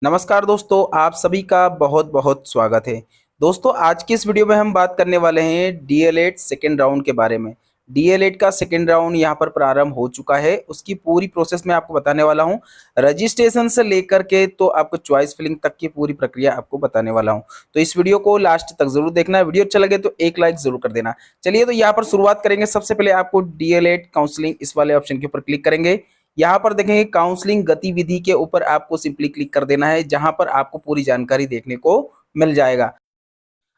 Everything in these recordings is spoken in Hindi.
नमस्कार दोस्तों, आप सभी का बहुत बहुत स्वागत है। दोस्तों, आज की इस वीडियो में हम बात करने वाले हैं डीएलएड सेकेंड राउंड के बारे में। डीएलएड का सेकेंड राउंड यहाँ पर प्रारंभ हो चुका है। उसकी पूरी प्रोसेस मैं आपको बताने वाला हूँ। रजिस्ट्रेशन से लेकर के तो आपको चॉइस फिलिंग तक की पूरी प्रक्रिया आपको बताने वाला हूँ। तो इस वीडियो को लास्ट तक जरूर देखना। वीडियो अच्छा लगे तो एक लाइक जरूर कर देना। चलिए, तो यहाँ पर शुरुआत करेंगे। सबसे पहले आपको डीएलएड काउंसलिंग इस वाले ऑप्शन के ऊपर क्लिक करेंगे। यहाँ पर देखेंगे काउंसलिंग गतिविधि के ऊपर आपको सिंपली क्लिक कर देना है, जहां पर आपको पूरी जानकारी देखने को मिल जाएगा।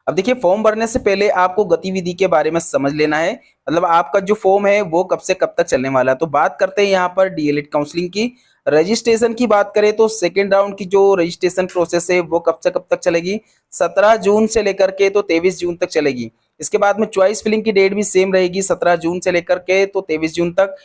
अब देखिए, फॉर्म भरने से पहले आपको गतिविधि के बारे में समझ लेना है। मतलब आपका जो फॉर्म है वो कब से कब तक चलने वाला है। तो बात करते हैं यहाँ पर डीएलएड काउंसलिंग की। रजिस्ट्रेशन की बात करें तो सेकेंड राउंड की जो रजिस्ट्रेशन प्रोसेस है वो कब से कब तक चलेगी, 17 जून से लेकर के तो 23 जून तक चलेगी। इसके बाद में चॉइस फिलिंग की डेट भी सेम रहेगी, 17 जून से लेकर के तो 23 जून तक।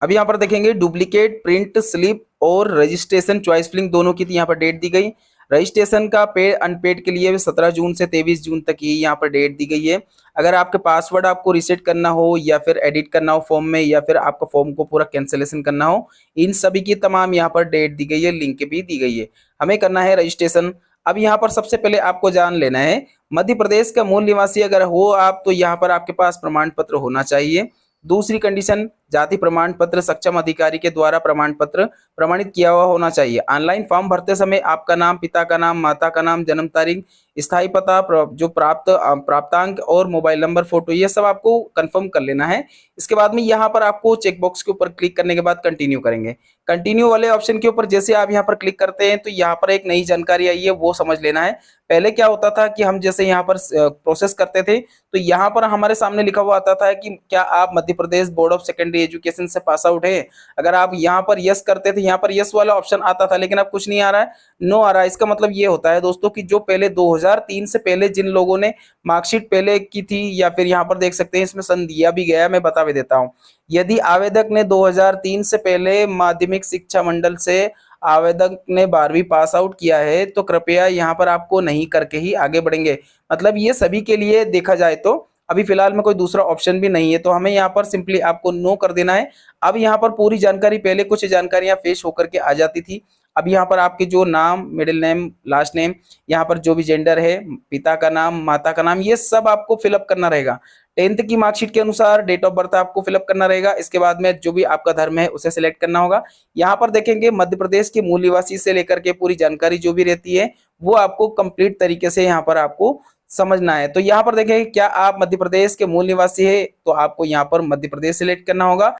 अब यहाँ पर देखेंगे डुप्लीकेट प्रिंट स्लिप और रजिस्ट्रेशन चॉइस फिलिंग दोनों की यहाँ पर डेट दी गई। रजिस्ट्रेशन का पेड अनपेड के लिए 17 जून से 23 जून तक ही यहाँ पर डेट दी गई है। अगर आपके पासवर्ड आपको रीसेट करना हो या फिर एडिट करना हो फॉर्म में, या फिर आपका फॉर्म को पूरा कैंसिलेशन करना हो, इन सभी की तमाम यहाँ पर डेट दी गई है, लिंक भी दी गई है। हमें करना है रजिस्ट्रेशन। अब यहाँ पर सबसे पहले आपको जान लेना है, मध्य प्रदेश का मूल निवासी अगर हो आप तो यहाँ पर आपके पास प्रमाण पत्र होना चाहिए। दूसरी कंडीशन, जाति प्रमाण पत्र सक्षम अधिकारी के द्वारा प्रमाण पत्र प्रमाणित किया हुआ होना चाहिए। ऑनलाइन फॉर्म भरते समय आपका नाम, पिता का नाम, माता का नाम, जन्म तारीख, स्थायी पता, जो प्राप्तांक और मोबाइल नंबर, फोटो, ये सब आपको कंफर्म कर लेना है। इसके बाद में यहाँ पर आपको चेक बॉक्स के ऊपर क्लिक करने के बाद कंटिन्यू करेंगे। कंटिन्यू वाले ऑप्शन के ऊपर जैसे आप यहाँ पर क्लिक करते हैं तो यहाँ पर एक नई जानकारी आई है, वो समझ लेना है। पहले क्या होता था कि हम जैसे यहाँ पर प्रोसेस करते थे तो यहाँ पर हमारे सामने लिखा हुआ आता था कि क्या आप Madhya Pradesh board of secondary education से पास आउट है। अगर आप यहाँ पर यस करते थे, यहाँ पर यस वाला ऑप्शन आता था, लेकिन अब कुछ नहीं आ रहा है, नो आ रहा है। इसका मतलब ये होता है दोस्तों कि जो पहले 2003 से पहले जिन लोगों ने मार्कशीट पहले की थी, या फिर यहाँ पर देख सकते हैं इसमें सन दिया भी गया है, मैं बता भी देता हूँ। यदि आवेदक ने 2003 से पहले माध्यमिक शिक्षा मंडल से आवेदक ने 12वीं पास आउट किया है तो कृपया यहाँ पर आपको नहीं करके ही आगे बढ़ेंगे। मतलब ये सभी के लिए देखा जाए तो अभी फिलहाल में कोई दूसरा ऑप्शन भी नहीं है, तो हमें यहाँ पर सिंपली आपको नो कर देना है। अब यहाँ पर पूरी जानकारी, पहले कुछ जानकारियां फेस होकर के आ जाती थी। अब यहाँ पर आपके जो नाम, मिडिल नेम, लास्ट नेम, यहाँ पर जो भी जेंडर है, पिता का नाम, माता का नाम, ये सब आपको फिलअप करना रहेगा। 10th की मार्कशीट के अनुसार डेट ऑफ बर्थ आपको फिलअप करना रहेगा। इसके बाद में जो भी आपका धर्म है उसे सिलेक्ट करना होगा। यहाँ पर देखेंगे मध्य प्रदेश के मूल निवासी से लेकर के पूरी जानकारी जो भी रहती है वो आपको कंप्लीट तरीके से यहाँ पर आपको समझना है। तो यहाँ पर देखेंगे क्या आप मध्य प्रदेश के मूल निवासी है तो आपको यहाँ पर मध्य प्रदेश सिलेक्ट करना होगा।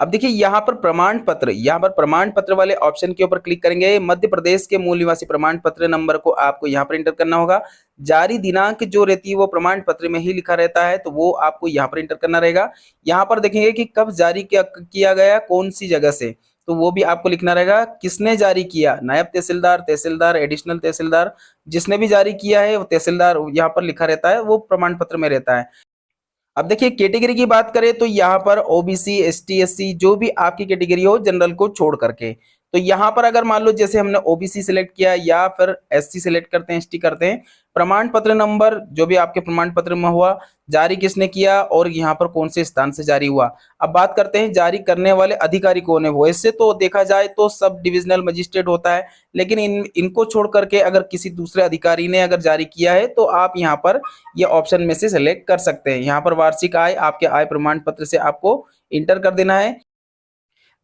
अब देखिए यहाँ पर प्रमाण पत्र, यहाँ पर प्रमाण पत्र वाले ऑप्शन के ऊपर क्लिक करेंगे। मध्य प्रदेश के मूल निवासी प्रमाण पत्र नंबर को आपको यहाँ पर इंटर करना होगा। जारी दिनांक जो रहती है वो प्रमाण पत्र में ही लिखा रहता है, तो वो आपको यहाँ पर इंटर करना रहेगा। यहाँ पर देखेंगे कि कब जारी किया गया, कौन सी जगह से, तो वो भी आपको लिखना रहेगा। किसने जारी किया, नायब तहसीलदार, तहसीलदार, एडिशनल तहसीलदार, जिसने भी जारी किया है वो तहसीलदार यहाँ पर लिखा रहता है, वो प्रमाण पत्र में रहता है। अब देखिए कैटेगरी की बात करें तो यहाँ पर ओबीसी, एसटी, एससी, जो भी आपकी कैटेगरी हो जनरल को छोड़ करके, तो यहाँ पर अगर मान लो जैसे हमने ओबीसी सिलेक्ट किया या फिर एससी सिलेक्ट करते हैं, एसटी करते हैं, प्रमाण पत्र नंबर जो भी आपके प्रमाण पत्र में हुआ, जारी किसने किया और यहाँ पर कौन से स्थान से जारी हुआ। अब बात करते हैं जारी करने वाले अधिकारी कौन है। वैसे तो देखा जाए तो सब डिविजनल मजिस्ट्रेट होता है, लेकिन इनको छोड़ करके अगर किसी दूसरे अधिकारी ने अगर जारी किया है तो आप यहाँ पर ये ऑप्शन में से सिलेक्ट कर सकते हैं। यहाँ पर वार्षिक आय आपके आय प्रमाण पत्र से आपको इंटर कर देना है।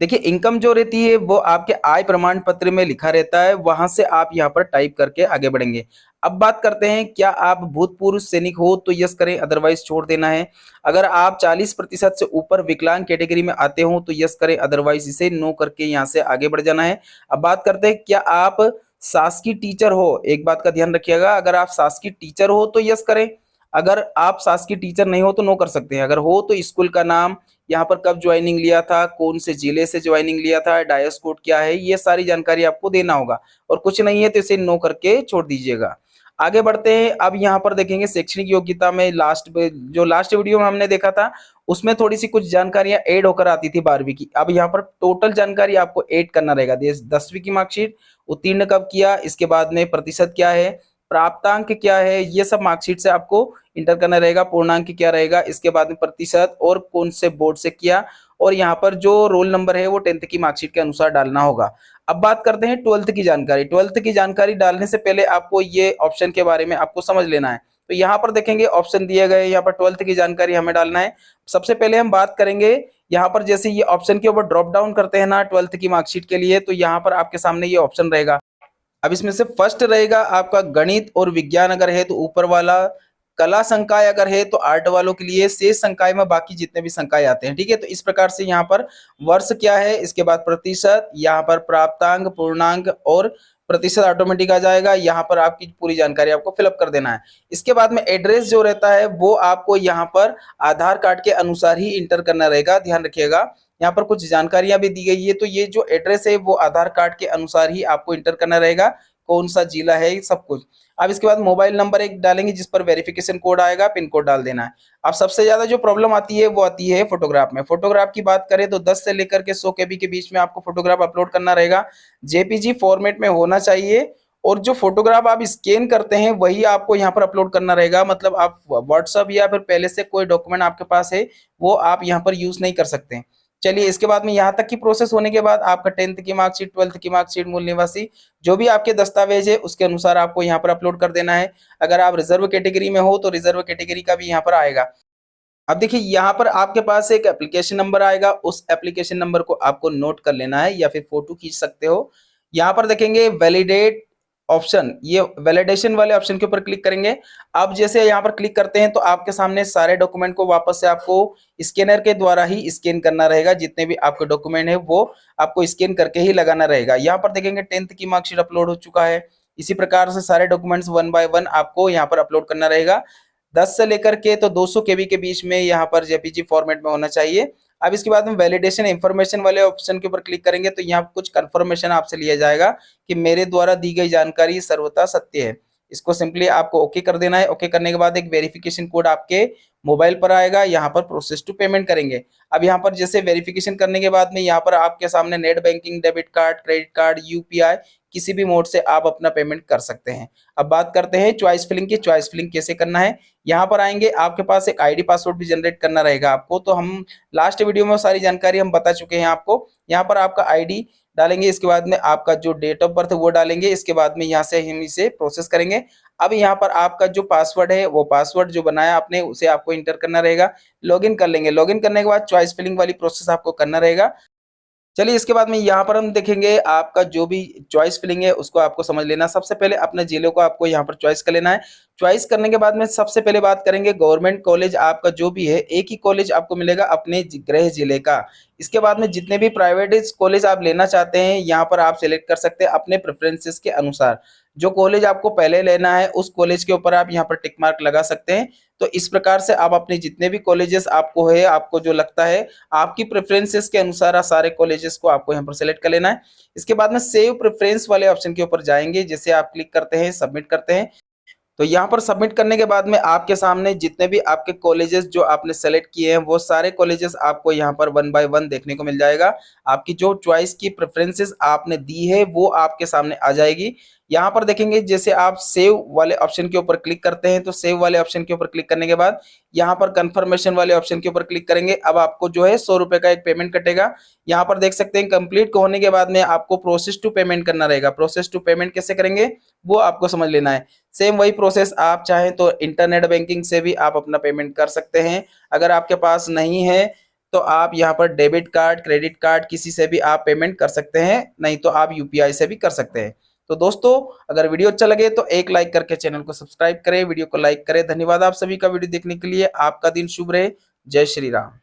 देखिए इनकम जो रहती है वो आपके आय प्रमाण पत्र में लिखा रहता है, वहां से आप यहाँ पर टाइप करके आगे बढ़ेंगे। अब बात करते हैं क्या आप भूतपूर्व सैनिक हो तो यस करें, अदरवाइज छोड़ देना है। अगर आप 40% से ऊपर विकलांग कैटेगरी में आते हो तो यस करें, अदरवाइज इसे नो करके यहाँ से आगे बढ़ जाना है। अब बात करते हैं क्या आप शासकीय टीचर हो। एक बात का ध्यान रखिएगा, अगर आप शासकीय टीचर हो तो यस करें, अगर आप शासकीय टीचर नहीं हो तो नो कर सकते हैं। अगर हो तो स्कूल का नाम, यहाँ पर कब ज्वाइनिंग लिया था, कौन से जिले से ज्वाइनिंग लिया था, डायस कोड क्या है, ये सारी जानकारी आपको देना होगा। और कुछ नहीं है तो इसे नो करके छोड़ दीजिएगा। आगे बढ़ते हैं। अब यहाँ पर देखेंगे शैक्षणिक योग्यता में जो लास्ट वीडियो में हमने देखा था उसमें थोड़ी सी कुछ जानकारियां ऐड होकर आती थी 12वीं की। अब यहाँ पर टोटल जानकारी आपको ऐड करना रहेगा। 10वीं की मार्कशीट, उत्तीर्ण कब किया, इसके बाद में प्रतिशत क्या है, प्राप्तांक क्या है, ये सब मार्कशीट से आपको इंटर करना रहेगा। पूर्णांक क्या रहेगा, इसके बाद में प्रतिशत और कौन से बोर्ड से किया, और यहाँ पर जो रोल नंबर है वो 10th की मार्कशीट के अनुसार डालना होगा। अब बात करते हैं 12th की जानकारी। 12th की जानकारी डालने से पहले आपको ये ऑप्शन के बारे में आपको समझ लेना है। तो यहाँ पर देखेंगे ऑप्शन दिए गए, यहाँ पर 12th की जानकारी हमें डालना है। सबसे पहले हम बात करेंगे यहाँ पर, जैसे ये ऑप्शन के ऊपर ड्रॉप डाउन करते हैं ना 12th की मार्कशीट के लिए, तो यहाँ पर आपके सामने ये ऑप्शन रहेगा। अब इसमें से फर्स्ट रहेगा आपका गणित और विज्ञान अगर है तो ऊपर वाला, कला संकाय अगर है तो आर्ट वालों के लिए, शेष संकाय में बाकी जितने भी संकाय आते हैं। ठीक है, तो इस प्रकार से यहाँ पर वर्ष क्या है, इसके बाद प्रतिशत, यहाँ पर प्राप्तांक, पूर्णांक और प्रतिशत ऑटोमेटिक आ जाएगा। यहाँ पर आपकी पूरी जानकारी आपको फिलअप कर देना है। इसके बाद में एड्रेस जो रहता है वो आपको यहाँ पर आधार कार्ड के अनुसार ही इंटर करना रहेगा, ध्यान रखिएगा। यहाँ पर कुछ जानकारियां भी दी गई है, तो ये जो एड्रेस है वो आधार कार्ड के अनुसार ही आपको इंटर करना रहेगा, कौन सा जिला है सब कुछ। अब इसके बाद मोबाइल नंबर एक डालेंगे जिस पर वेरिफिकेशन कोड आएगा, पिन कोड डाल देना है। अब सबसे ज्यादा जो प्रॉब्लम आती है वो आती है फोटोग्राफ में। फोटोग्राफ की बात करें तो 10 से लेकर के 100 KB के बीच में आपको फोटोग्राफ अपलोड करना रहेगा, जेपीजी फॉर्मेट में होना चाहिए। और जो फोटोग्राफ आप स्कैन करते हैं वही आपको यहाँ पर अपलोड करना रहेगा, मतलब आप व्हाट्सएप या फिर पहले से कोई डॉक्यूमेंट आपके पास है वो आप यहाँ पर यूज नहीं कर सकते। चलिए, इसके बाद में यहाँ तक की प्रोसेस होने के बाद आपका 10th की मार्कशीट, 12th की मार्कशीट, मूल निवासी, जो भी आपके दस्तावेज है उसके अनुसार आपको यहाँ पर अपलोड कर देना है। अगर आप रिजर्व कैटेगरी में हो तो रिजर्व कैटेगरी का भी यहाँ पर आएगा। अब देखिए यहाँ पर आपके पास एक एप्लीकेशन नंबर आएगा, उस एप्लीकेशन नंबर को आपको नोट कर लेना है या फिर फोटो खींच सकते हो। यहाँ पर देखेंगे वैलिडेट ऑप्शन, ये वैलिडेशन वाले ऑप्शन के ऊपर क्लिक करेंगे। अब जैसे यहाँ पर क्लिक करते हैं तो आपके सामने सारे डॉक्यूमेंट को वापस से आपको स्कैनर के द्वारा ही स्कैन करना रहेगा, जितने भी आपके डॉक्यूमेंट है वो आपको स्कैन करके ही लगाना रहेगा। यहाँ पर देखेंगे 10th की मार्कशीट अपलोड हो चुका है। इसी प्रकार से सारे डॉक्यूमेंट्स 1 बाय 1 आपको यहाँ पर अपलोड करना रहेगा। 10 से लेकर के तो 200 KB के बीच में यहाँ पर जेपीजी फॉर्मेट में होना चाहिए। अब इसके बाद में वैलिडेशन इंफॉर्मेशन वाले ऑप्शन के ऊपर क्लिक करेंगे तो यहाँ कुछ कंफर्मेशन आपसे लिया जाएगा कि मेरे द्वारा दी गई जानकारी सर्वथा सत्य है। इसको सिंपली आपको ओके कर देना है। ओके करने के बाद एक वेरिफिकेशन कोड आपके मोबाइल पर आएगा, यहाँ पर प्रोसेस टू पेमेंट करेंगे। अब यहाँ पर जैसे वेरिफिकेशन करने के बाद में यहाँ पर आपके सामने net banking, debit card, credit card, UPI, किसी भी मोड से आप अपना पेमेंट कर सकते हैं। अब बात करते हैं चॉइस फिलिंग की। चॉइस फिलिंग कैसे करना है, यहाँ पर आएंगे, आपके पास एक आईडी पासवर्ड भी जनरेट करना रहेगा आपको, तो हम लास्ट वीडियो में सारी जानकारी हम बता चुके हैं आपको। यहाँ पर आपका आईडी डालेंगे, इसके बाद में आपका जो डेट ऑफ बर्थ है वो डालेंगे, इसके बाद में यहाँ से हम इसे प्रोसेस करेंगे। अब यहाँ पर आपका जो पासवर्ड है वो पासवर्ड जो बनाया आपने उसे आपको इंटर करना रहेगा। लॉगिन कर लेंगे। लॉगिन करने के बाद चॉइस फिलिंग वाली प्रोसेस आपको करना रहेगा। चलिए, इसके बाद में यहाँ पर हम देखेंगे आपका जो भी चॉइस फिलिंग है उसको आपको समझ लेना। सबसे पहले अपने जिले को आपको यहाँ पर चॉइस कर लेना है। चॉइस करने के बाद में सबसे पहले बात करेंगे गवर्नमेंट कॉलेज आपका जो भी है, एक ही कॉलेज आपको मिलेगा अपने गृह जिले का। इसके बाद में जितने भी प्राइवेट कॉलेज आप लेना चाहते हैं यहाँ पर आप सिलेक्ट कर सकते हैं अपने प्रेफरेंसेस के अनुसार। जो कॉलेज आपको पहले लेना है उस कॉलेज के ऊपर आप यहाँ पर टिक मार्क लगा सकते हैं। तो इस प्रकार से आप अपने जितने भी कॉलेजेस आपको है, आपको जो लगता है आपकी प्रेफरेंसेस के अनुसार सारे कॉलेजेस को आपको यहाँ पर सेलेक्ट कर लेना है। इसके बाद में सेव प्रेफरेंस वाले ऑप्शन के ऊपर जाएंगे, जैसे आप क्लिक करते हैं, सबमिट करते हैं। तो यहाँ पर सबमिट करने के बाद में आपके सामने जितने भी आपके कॉलेजेस जो आपने सेलेक्ट किए हैं वो सारे कॉलेजेस आपको यहाँ पर 1 बाय 1 देखने को मिल जाएगा। आपकी जो चॉइस की प्रेफरेंसेस आपने दी है वो आपके सामने आ जाएगी। यहाँ पर देखेंगे जैसे आप सेव वाले ऑप्शन के ऊपर क्लिक करते हैं, तो सेव वाले ऑप्शन के ऊपर क्लिक करने के बाद यहाँ पर कंफर्मेशन वाले ऑप्शन के ऊपर क्लिक करेंगे। अब आपको जो है 100 रुपए का एक पेमेंट कटेगा। यहाँ पर देख सकते हैं कंप्लीट होने के बाद में आपको प्रोसेस टू पेमेंट करना रहेगा। प्रोसेस टू पेमेंट कैसे करेंगे वो आपको समझ लेना है। सेम वही प्रोसेस, आप चाहें तो इंटरनेट बैंकिंग से भी आप अपना पेमेंट कर सकते हैं। अगर आपके पास नहीं है तो आप यहाँ पर डेबिट कार्ड, क्रेडिट कार्ड किसी से भी आप पेमेंट कर सकते हैं, नहीं तो आप यूपीआई से भी कर सकते हैं। तो दोस्तों, अगर वीडियो अच्छा लगे तो एक लाइक करके चैनल को सब्सक्राइब करें, वीडियो को लाइक करें। धन्यवाद आप सभी का वीडियो देखने के लिए। आपका दिन शुभ रहे। जय श्री राम।